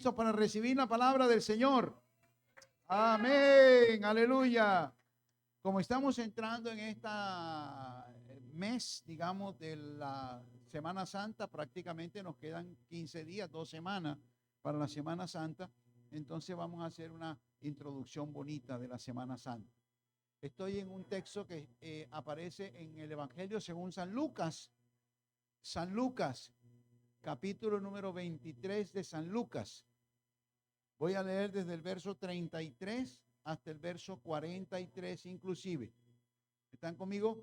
Para recibir la palabra del Señor. Amén, aleluya. Como estamos entrando en esta mes, digamos, de la Semana Santa, prácticamente nos quedan 15 días, 2 semanas para la Semana Santa. Entonces vamos a hacer una introducción bonita de la Semana Santa. Estoy en un texto que aparece en el Evangelio según San Lucas. San Lucas, capítulo número 23 de San Lucas. Voy a leer desde el verso 33 hasta el verso 43 inclusive. ¿Están conmigo?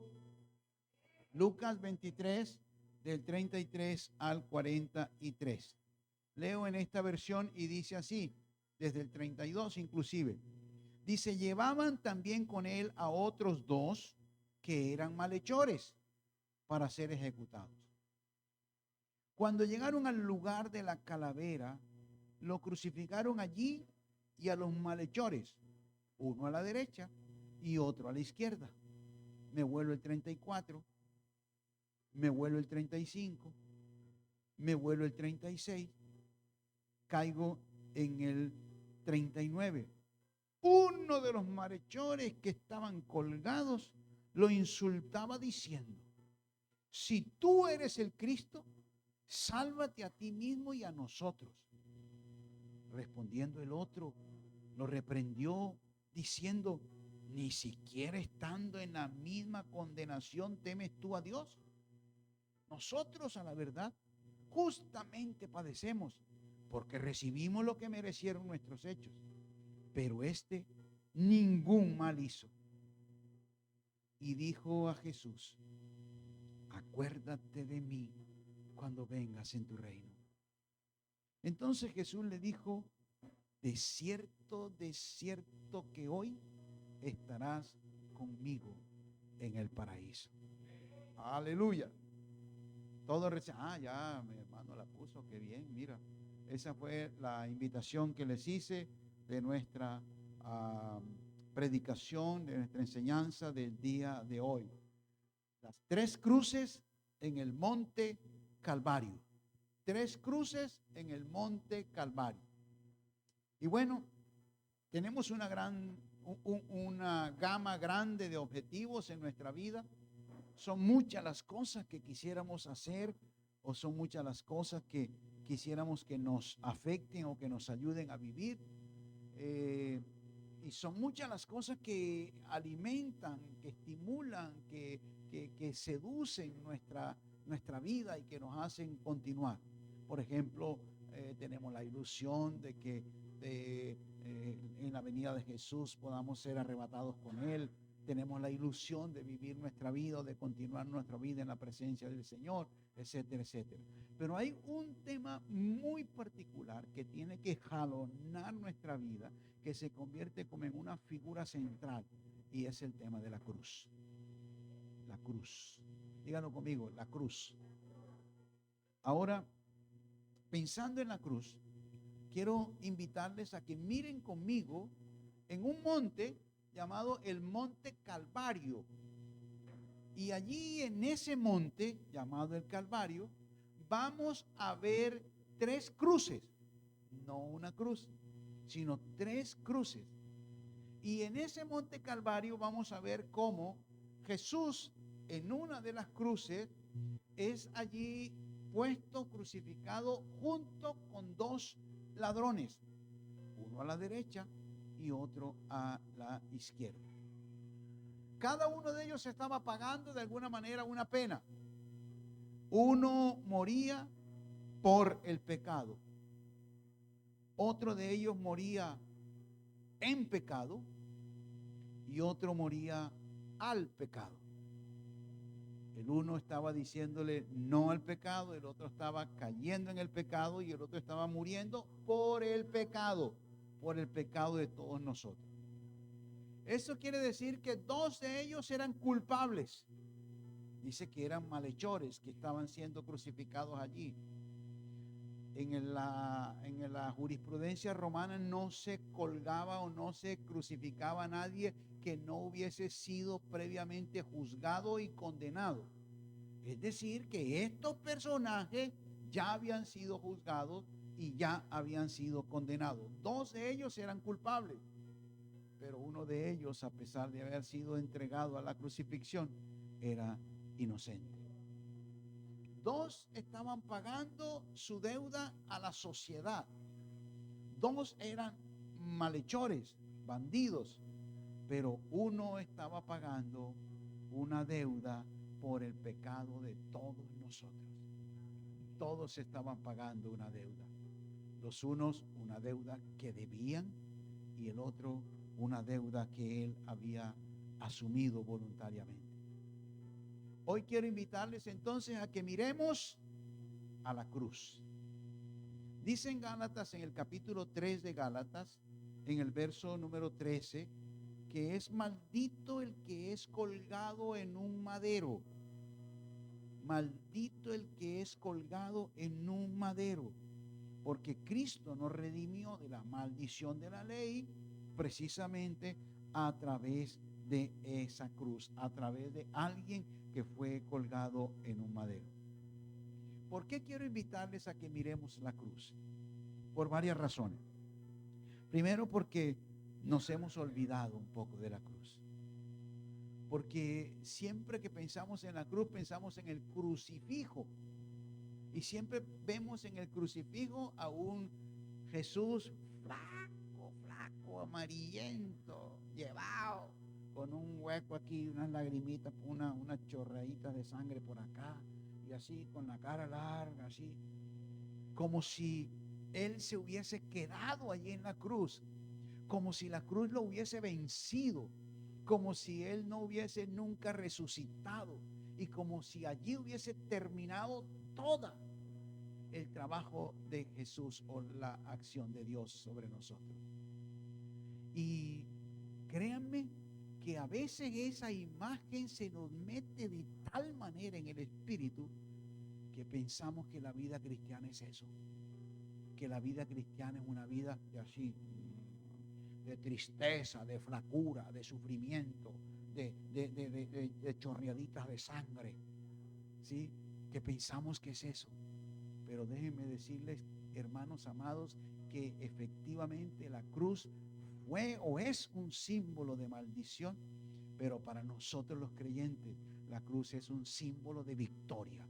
Lucas 23, del 33 al 43. Leo en esta versión y dice así, desde el 32 inclusive. Dice, llevaban también con él a otros 2 que eran malhechores para ser ejecutados. Cuando llegaron al lugar de la calavera, lo crucificaron allí y a los malhechores, uno a la derecha y otro a la izquierda. Me vuelo el 34, me vuelo el 35, me vuelo el 36, caigo en el 39. Uno de los malhechores que estaban colgados lo insultaba diciendo, si tú eres el Cristo, sálvate a ti mismo y a nosotros. Respondiendo el otro, lo reprendió diciendo, ni siquiera estando en la misma condenación temes tú a Dios. Nosotros, a la verdad, justamente padecemos porque recibimos lo que merecieron nuestros hechos, pero este ningún mal hizo. Y dijo a Jesús, acuérdate de mí cuando vengas en tu reino. Entonces Jesús le dijo, de cierto que hoy estarás conmigo en el paraíso. Aleluya. Todo ya mi hermano la puso, qué bien, mira. Esa fue la invitación que les hice de nuestra predicación, de nuestra enseñanza del día de hoy. Las 3 cruces en el monte Calvario. 3 cruces en el monte Calvario. Y bueno, tenemos una gama grande de objetivos en nuestra vida. Son muchas las cosas que quisiéramos hacer o son muchas las cosas que quisiéramos que nos afecten o que nos ayuden a vivir. Y son muchas las cosas que alimentan, que estimulan, que seducen nuestra vida y que nos hacen continuar. Por ejemplo, tenemos la ilusión de que en la venida de Jesús podamos ser arrebatados con Él. Tenemos la ilusión de vivir nuestra vida, de continuar nuestra vida en la presencia del Señor, etcétera, etcétera. Pero hay un tema muy particular que tiene que jalonar nuestra vida, que se convierte como en una figura central, y es el tema de la cruz. La cruz. Díganlo conmigo, la cruz. Ahora, pensando en la cruz, quiero invitarles a que miren conmigo en un monte llamado el Monte Calvario. Y allí en ese monte llamado el Calvario vamos a ver 3 cruces, no una cruz, sino 3 cruces. Y en ese Monte Calvario vamos a ver cómo Jesús en una de las cruces es allí puesto, crucificado junto con 2 ladrones, uno a la derecha y otro a la izquierda. Cada uno de ellos estaba pagando de alguna manera una pena. Uno moría por el pecado, otro de ellos moría en pecado y otro moría al pecado. El uno estaba diciéndole no al pecado, el otro estaba cayendo en el pecado y el otro estaba muriendo por el pecado de todos nosotros. Eso quiere decir que 2 de ellos eran culpables. Dice que eran malhechores que estaban siendo crucificados allí. En la jurisprudencia romana no se colgaba o no se crucificaba a nadie que no hubiese sido previamente juzgado y condenado. Es decir, que estos personajes ya habían sido juzgados y ya habían sido condenados. 2 de ellos eran culpables, pero uno de ellos, a pesar de haber sido entregado a la crucifixión, era inocente. 2 estaban pagando su deuda a la sociedad. 2 eran malhechores, bandidos, pero uno estaba pagando una deuda por el pecado de todos nosotros. Todos estaban pagando una deuda. Los unos una deuda que debían y el otro una deuda que él había asumido voluntariamente. Hoy quiero invitarles entonces a que miremos a la cruz. Dice en Gálatas, en el capítulo 3 de Gálatas, en el verso número 13, que es maldito el que es colgado en un madero. Maldito el que es colgado en un madero, porque Cristo nos redimió de la maldición de la ley precisamente a través de esa cruz, a través de alguien que fue colgado en un madero. ¿Por qué quiero invitarles a que miremos la cruz? Por varias razones. Primero, porque nos hemos olvidado un poco de la cruz. Porque siempre que pensamos en la cruz, pensamos en el crucifijo. Y siempre vemos en el crucifijo a un Jesús flaco, amarillento, llevado, con un hueco aquí, unas lagrimitas, unas chorraditas de sangre por acá, y así, con la cara larga, así, como si él se hubiese quedado allí en la cruz, como si la cruz lo hubiese vencido, como si él no hubiese nunca resucitado y como si allí hubiese terminado toda el trabajo de Jesús o la acción de Dios sobre nosotros. Y créanme que a veces esa imagen se nos mete de tal manera en el espíritu que pensamos que la vida cristiana es eso, que la vida cristiana es una vida de así, de tristeza, de flacura, de sufrimiento, de chorreaditas de sangre, ¿sí? Que pensamos que es eso. Pero déjenme decirles, hermanos amados, que efectivamente la cruz fue o es un símbolo de maldición, pero para nosotros los creyentes, la cruz es un símbolo de victoria.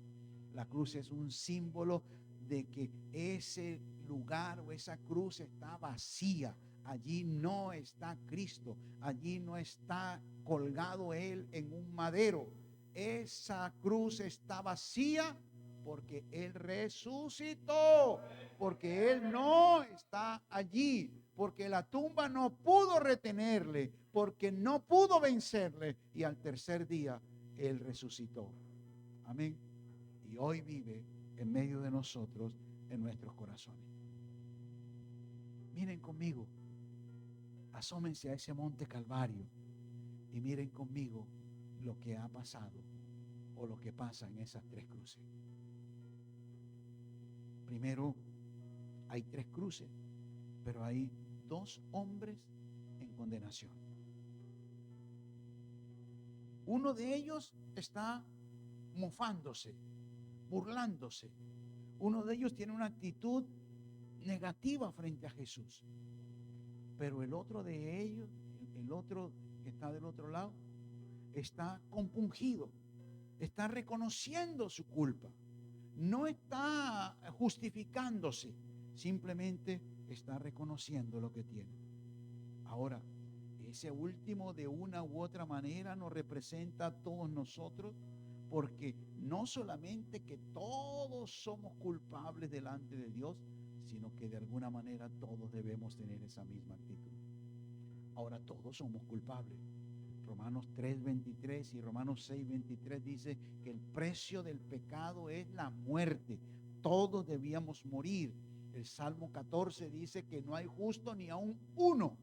La cruz es un símbolo de que ese lugar o esa cruz está vacía. Allí no está Cristo, allí no está colgado Él en un madero. Esa cruz está vacía porque Él resucitó, porque Él no está allí, porque la tumba no pudo retenerle, porque no pudo vencerle, y al tercer día Él resucitó. Amén. Y hoy vive en medio de nosotros, en nuestros corazones. Miren conmigo, asómense a ese monte Calvario y miren conmigo lo que ha pasado o lo que pasa en esas 3 cruces. Primero, hay 3 cruces, pero hay 2 hombres en condenación. Uno de ellos está mofándose, burlándose. Uno de ellos tiene una actitud negativa frente a Jesús. Pero el otro de ellos, el otro que está del otro lado, está compungido, está reconociendo su culpa. No está justificándose, simplemente está reconociendo lo que tiene. Ahora, ese último de una u otra manera nos representa a todos nosotros, porque no solamente que todos somos culpables delante de Dios, sino que de alguna manera todos debemos tener esa misma actitud. Ahora todos somos culpables. Romanos 3:23 y Romanos 6:23 dice que el precio del pecado es la muerte. Todos debíamos morir. El Salmo 14 dice que no hay justo ni aún uno.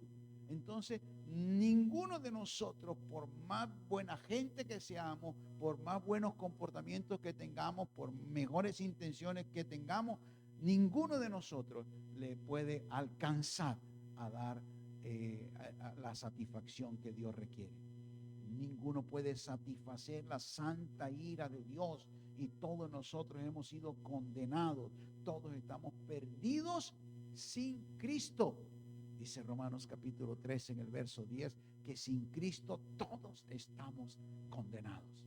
Entonces, ninguno de nosotros, por más buena gente que seamos, por más buenos comportamientos que tengamos, por mejores intenciones que tengamos, ninguno de nosotros le puede alcanzar a dar a la satisfacción que Dios requiere. Ninguno puede satisfacer la santa ira de Dios y todos nosotros hemos sido condenados. Todos estamos perdidos sin Cristo. Dice Romanos capítulo 3 en el verso 10 que sin Cristo todos estamos condenados.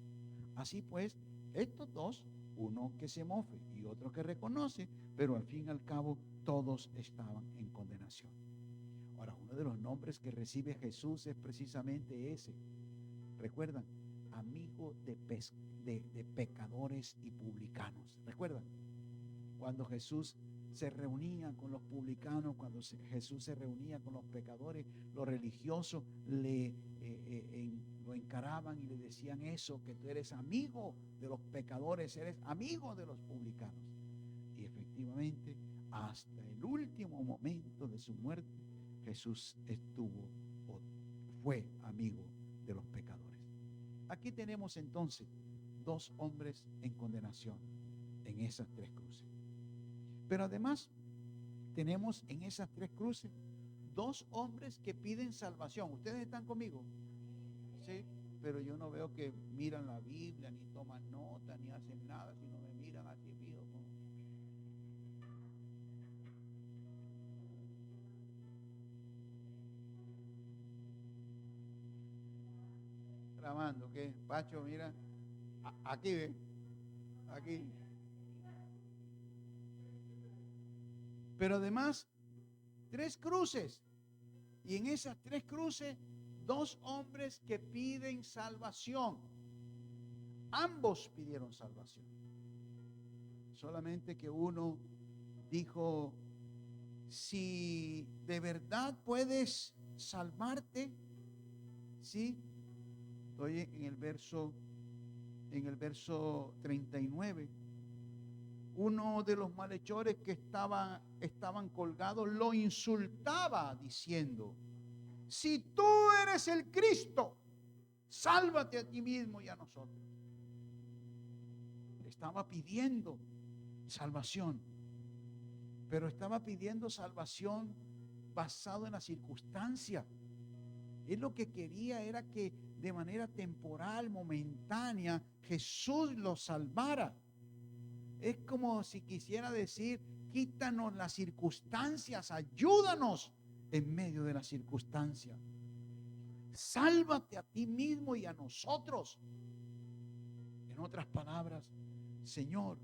Así pues, estos dos, uno que se mofe y otro que reconoce, pero al fin y al cabo todos estaban en condenación. Ahora, uno de los nombres que recibe Jesús es precisamente ese. ¿Recuerdan? Amigo de pecadores y publicanos. ¿Recuerdan? Cuando Jesús se reunía con los publicanos, cuando Jesús se reunía con los pecadores, los religiosos lo encaraban y le decían eso, que tú eres amigo de los pecadores, eres amigo de los publicanos. Y efectivamente, hasta el último momento de su muerte, Jesús fue amigo de los pecadores. Aquí tenemos entonces dos hombres en condenación en esas tres cruces. Pero además tenemos en esas tres cruces dos hombres que piden salvación. ¿Ustedes están conmigo? Sí, pero yo no veo que miran la Biblia, ni toman nota, ni hacen nada, sino me miran así, fijo. Grabando, ¿qué? Pacho, mira, aquí ve, aquí. Pero además, tres cruces. Y en esas tres cruces, dos hombres que piden salvación. Ambos pidieron salvación. Solamente que uno dijo, si de verdad puedes salvarte, ¿sí? Estoy en el verso 39. Uno de los malhechores que estaban colgados lo insultaba diciendo, si tú eres el Cristo, sálvate a ti mismo y a nosotros. Estaba pidiendo salvación, pero estaba pidiendo salvación basado en la circunstancia. Él lo que quería era que de manera temporal, momentánea, Jesús lo salvara. Es como si quisiera decir, quítanos las circunstancias, ayúdanos en medio de las circunstancias. Sálvate a ti mismo y a nosotros. En otras palabras, Señor,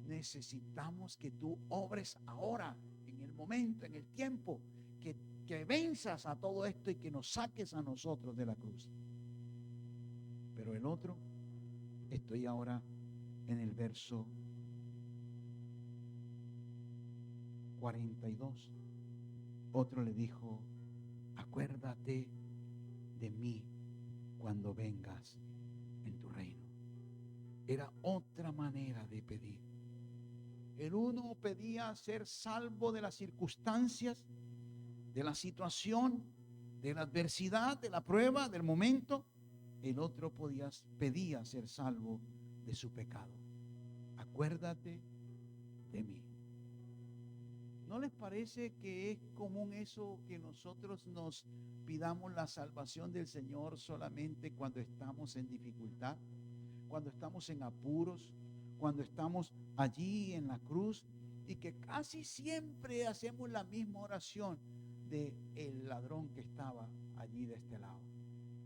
necesitamos que tú obres ahora, en el momento, en el tiempo, que venzas a todo esto y que nos saques a nosotros de la cruz. Pero el otro, estoy ahora en el verso 42. Otro le dijo, acuérdate de mí cuando vengas en tu reino. Era otra manera de pedir. El uno pedía ser salvo de las circunstancias, de la situación, de la adversidad, de la prueba, del momento. El otro pedía ser salvo de su pecado. Acuérdate de mí. ¿No les parece que es común eso, que nosotros nos pidamos la salvación del Señor solamente cuando estamos en dificultad, cuando estamos en apuros, cuando estamos allí en la cruz, y que casi siempre hacemos la misma oración de el ladrón que estaba allí de este lado,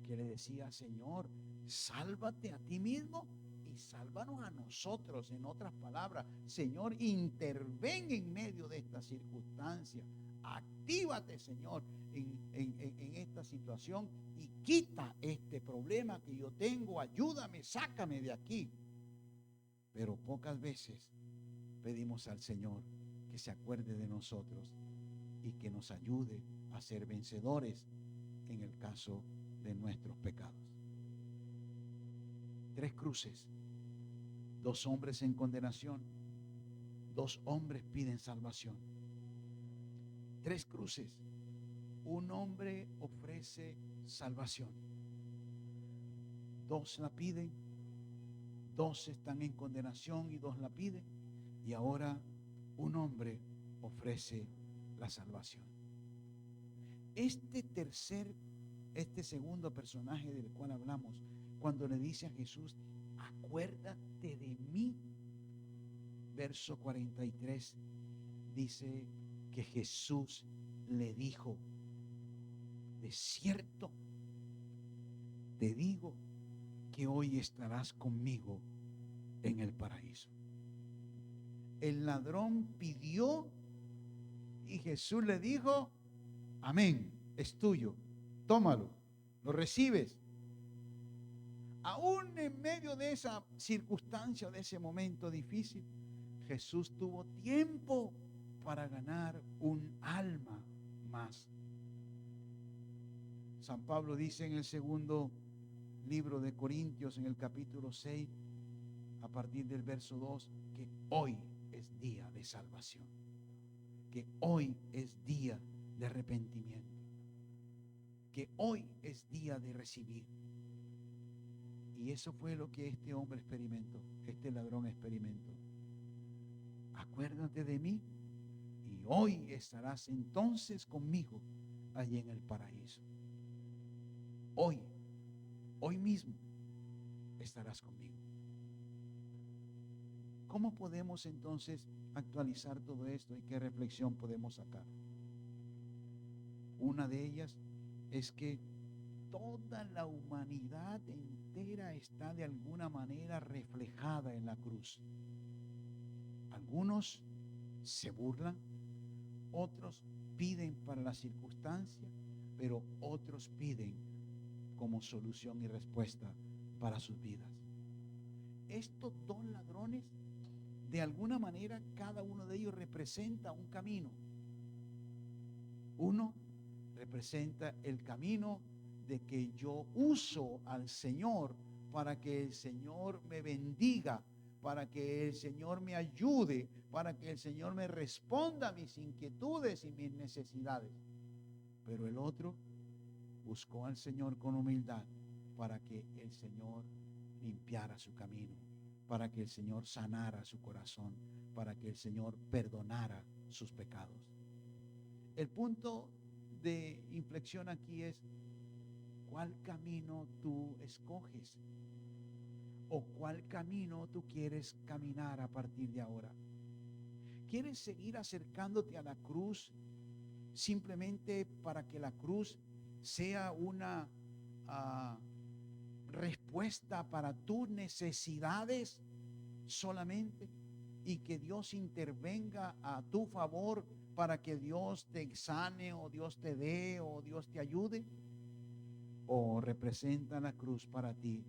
que le decía, Señor, sálvate a ti mismo y sálvanos a nosotros? En otras palabras, Señor, interven en medio de esta circunstancia. Actívate, Señor, en esta situación y quita este problema que yo tengo. Ayúdame, sácame de aquí. Pero pocas veces pedimos al Señor que se acuerde de nosotros y que nos ayude a ser vencedores en el caso de nuestros pecados. Tres cruces, dos hombres en condenación, dos hombres piden salvación. Tres cruces, un hombre ofrece salvación. Dos la piden, dos están en condenación y dos la piden. Y ahora un hombre ofrece la salvación. Este tercer este segundo personaje del cual hablamos, cuando le dice a Jesús, acuérdate de mí. Verso 43 dice que Jesús le dijo, de cierto te digo que hoy estarás conmigo en el paraíso. El ladrón pidió y Jesús le dijo, amén, es tuyo, tómalo, lo recibes. Aún en medio de esa circunstancia, de ese momento difícil, Jesús tuvo tiempo para ganar un alma más. San Pablo dice en el segundo libro de Corintios, en el capítulo 6, a partir del verso 2, que hoy es día de salvación, que hoy es día de arrepentimiento, que hoy es día de recibir. Y eso fue lo que este hombre experimentó, este ladrón experimentó. Acuérdate de mí y hoy estarás entonces conmigo allí en el paraíso. Hoy mismo estarás conmigo. ¿Cómo podemos entonces actualizar todo esto y qué reflexión podemos sacar? Una de ellas es que toda la humanidad entera está de alguna manera reflejada en la cruz. Algunos se burlan, otros piden para la circunstancia, pero otros piden como solución y respuesta para sus vidas. Estos dos ladrones, de alguna manera, cada uno de ellos representa un camino. Uno representa el camino de que yo uso al Señor para que el Señor me bendiga, para que el Señor me ayude, para que el Señor me responda a mis inquietudes y mis necesidades. Pero el otro buscó al Señor con humildad para que el Señor limpiara su camino, para que el Señor sanara su corazón, para que el Señor perdonara sus pecados. El punto de inflexión aquí es: ¿cuál camino tú escoges? ¿O cuál camino tú quieres caminar a partir de ahora? ¿Quieres seguir acercándote a la cruz simplemente para que la cruz sea una respuesta para tus necesidades solamente y que Dios intervenga a tu favor para que Dios te sane o Dios te dé o Dios te ayude? ¿O representa la cruz para ti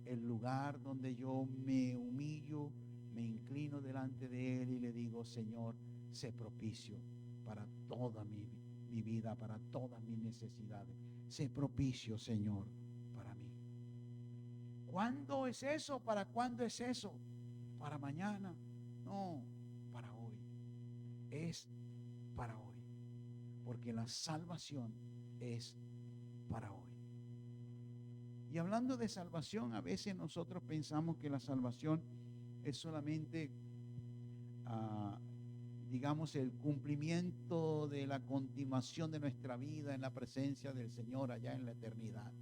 el lugar donde yo me humillo, me inclino delante de Él y le digo: Señor, sé propicio para toda mi vida, para todas mis necesidades? Sé propicio, Señor, para mí. ¿Cuándo es eso? ¿Para cuándo es eso? ¿Para mañana? No, para hoy. Es para hoy. Porque la salvación es para hoy. Y hablando de salvación, a veces nosotros pensamos que la salvación es solamente, digamos, el cumplimiento de la continuación de nuestra vida en la presencia del Señor allá en la eternidad.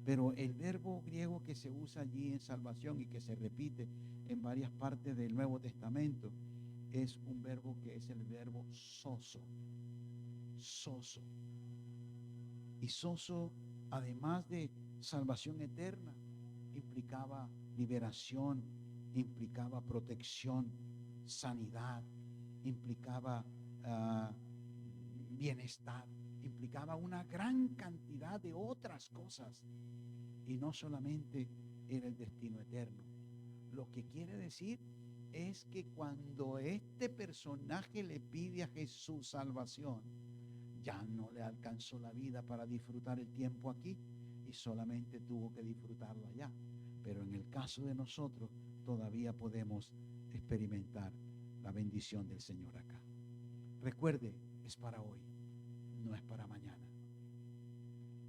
Pero el verbo griego que se usa allí en salvación y que se repite en varias partes del Nuevo Testamento es un verbo que es el verbo sozo. Sozo. Y sozo, además de salvación eterna, implicaba liberación, implicaba protección, sanidad, implicaba bienestar, implicaba una gran cantidad de otras cosas, y no solamente era el destino eterno. Lo que quiere decir es que cuando este personaje le pide a Jesús salvación, ya no le alcanzó la vida para disfrutar el tiempo aquí y solamente tuvo que disfrutarlo allá. Pero en el caso de nosotros todavía podemos experimentar la bendición del Señor acá. Recuerde, es para hoy, no es para mañana.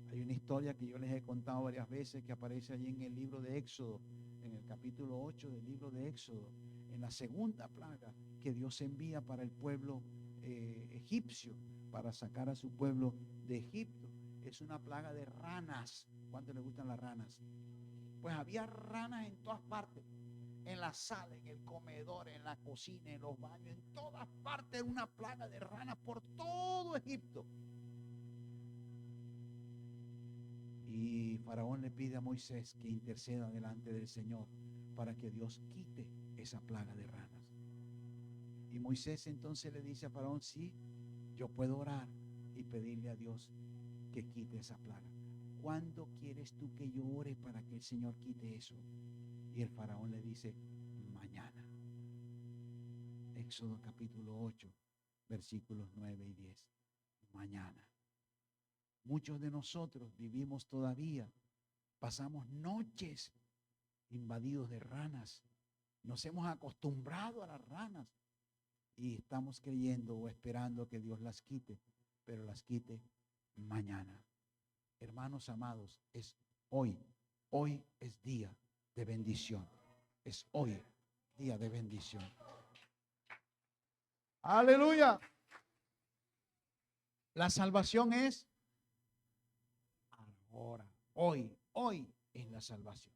Hay una historia que yo les he contado varias veces que aparece allí en el libro de Éxodo, en el capítulo 8 del libro de Éxodo, en la segunda plaga que Dios envía para el pueblo egipcio, para sacar a su pueblo de Egipto. es una plaga de ranas. ¿Cuánto le gustan las ranas? Pues había ranas en todas partes, en la sala, en el comedor, en la cocina, en los baños, en todas partes, una plaga de ranas por todo Egipto. Y Faraón le pide a Moisés que interceda delante del Señor para que Dios quite esa plaga de ranas. Y Moisés entonces le dice a Faraón, sí, yo puedo orar y pedirle a Dios que quite esa plaga. ¿Cuándo quieres tú que yo ore para que el Señor quite eso? Y el Faraón le dice, mañana. Éxodo capítulo 8, versículos 9 y 10. Mañana. Muchos de nosotros vivimos todavía, pasamos noches invadidos de ranas. Nos hemos acostumbrado a las ranas y estamos creyendo o esperando que Dios las quite, pero las quite mañana. Hermanos amados, es hoy. Hoy es día de bendición. Es hoy día de bendición. Aleluya. La salvación es ahora, hoy es la salvación.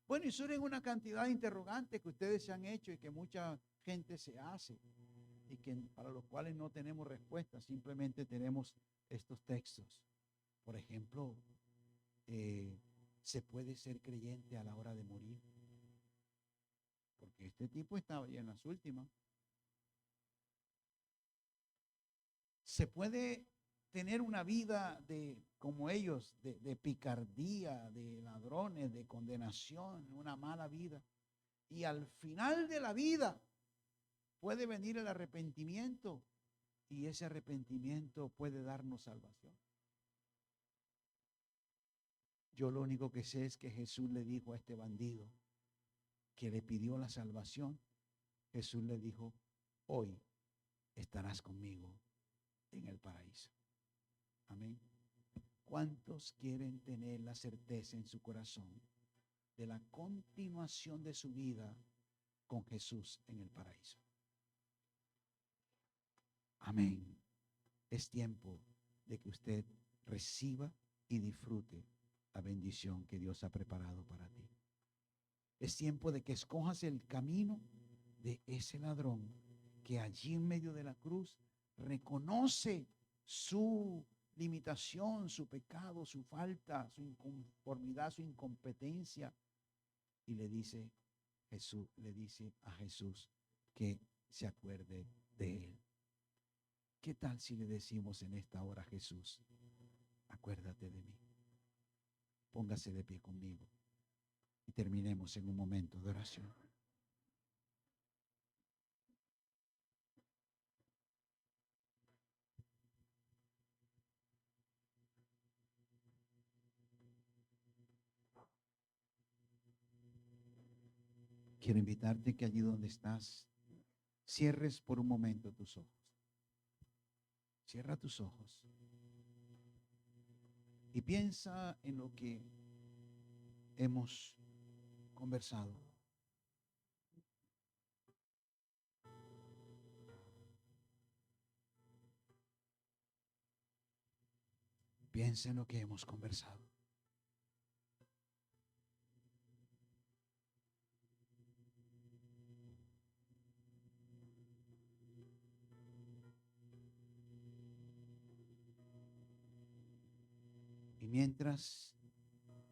Bueno, y surgen una cantidad de interrogantes que ustedes se han hecho y que mucha gente se hace y que para los cuales no tenemos respuesta, simplemente tenemos estos textos. Por ejemplo, ¿se puede ser creyente a la hora de morir? Porque este tipo estaba ya en las últimas. ¿Se puede tener una vida como ellos, de picardía, de ladrones, de condenación, una mala vida? Y al final de la vida puede venir el arrepentimiento y ese arrepentimiento puede darnos salvación. Yo lo único que sé es que Jesús le dijo a este bandido que le pidió la salvación, Jesús le dijo, hoy estarás conmigo en el paraíso. Amén. ¿Cuántos quieren tener la certeza en su corazón de la continuación de su vida con Jesús en el paraíso? Amén. Es tiempo de que usted reciba y disfrute la bendición que Dios ha preparado para ti. Es tiempo de que escojas el camino de ese ladrón que allí en medio de la cruz reconoce su limitación, su pecado, su falta, su inconformidad, su incompetencia, y le dice a Jesús que se acuerde de él. ¿Qué tal si le decimos en esta hora, Jesús, acuérdate de mí? Póngase de pie conmigo y terminemos en un momento de oración. Quiero invitarte que allí donde estás, cierres por un momento tus ojos. Cierra tus ojos y piensa en lo que hemos conversado. Piensa en lo que hemos conversado. Y mientras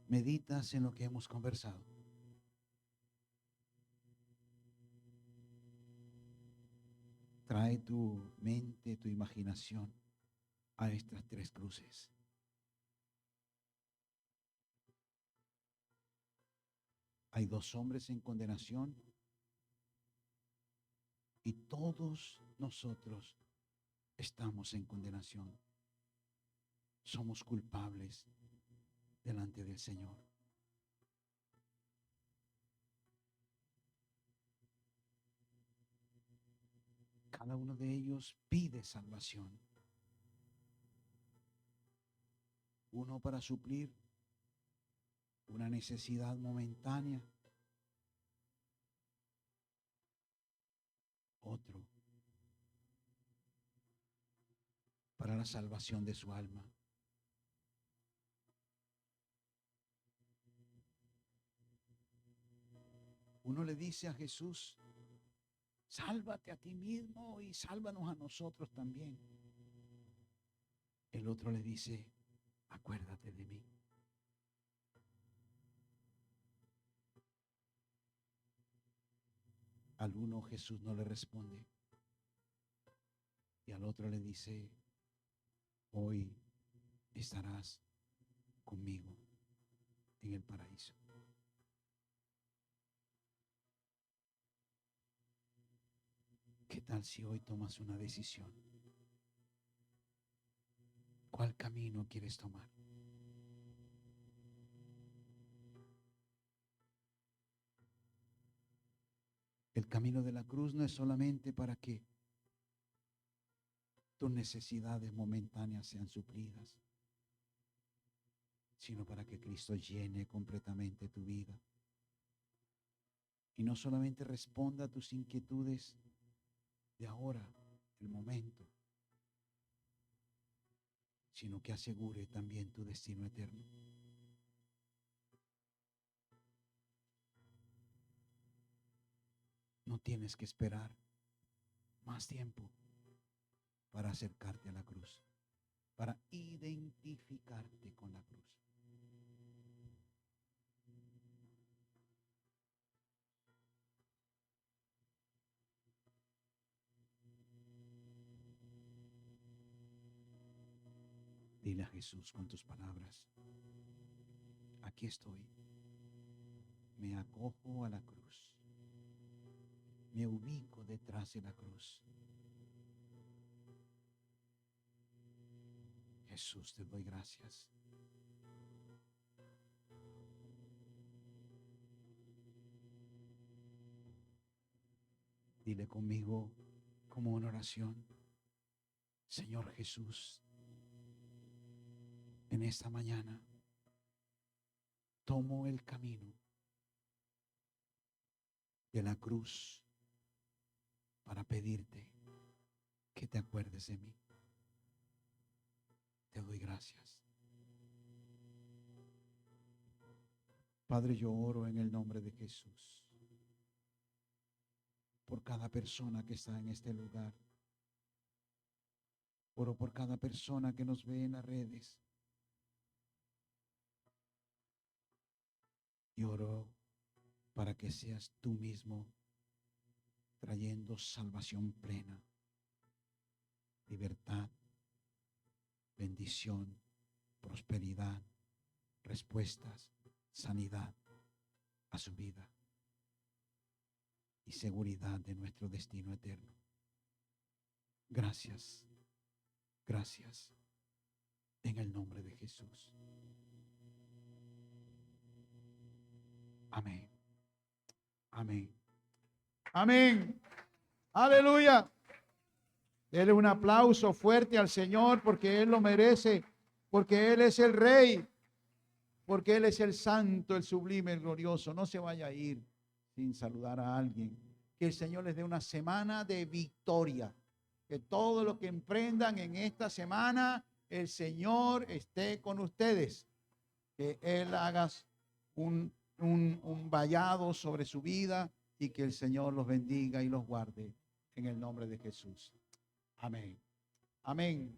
meditas en lo que hemos conversado, trae tu mente, tu imaginación a estas tres cruces. Hay dos hombres en condenación y todos nosotros estamos en condenación. Somos culpables delante del Señor. Cada uno de ellos pide salvación. Uno para suplir una necesidad momentánea. Otro para la salvación de su alma. Uno le dice a Jesús, sálvate a ti mismo y sálvanos a nosotros también. El otro le dice, acuérdate de mí. Al uno Jesús no le responde y al otro le dice, hoy estarás conmigo en el paraíso. ¿Qué tal si hoy tomas una decisión? ¿Cuál camino quieres tomar? El camino de la cruz no es solamente para que tus necesidades momentáneas sean suplidas, sino para que Cristo llene completamente tu vida. Y no solamente responda a tus inquietudes de ahora, el momento, sino que asegure también tu destino eterno. No tienes que esperar más tiempo para acercarte a la cruz, para identificarte con la cruz. Dile a Jesús con tus palabras, aquí estoy, me acojo a la cruz, me ubico detrás de la cruz. Jesús, te doy gracias. Dile conmigo como una oración, Señor Jesús, en esta mañana tomo el camino de la cruz para pedirte que te acuerdes de mí. Te doy gracias. Padre, yo oro en el nombre de Jesús por cada persona que está en este lugar. Oro por cada persona que nos ve en las redes. Y oro para que seas tú mismo trayendo salvación plena, libertad, bendición, prosperidad, respuestas, sanidad a su vida y seguridad de nuestro destino eterno. Gracias, gracias, en el nombre de Jesús. Amén. Amén. Amén. Aleluya. Dele un aplauso fuerte al Señor porque Él lo merece, porque Él es el Rey, porque Él es el Santo, el Sublime, el Glorioso. No se vaya a ir sin saludar a alguien. Que el Señor les dé una semana de victoria. Que todo lo que emprendan en esta semana, el Señor esté con ustedes. Que Él haga un vallado sobre su vida y que el Señor los bendiga y los guarde en el nombre de Jesús. Amén. Amén.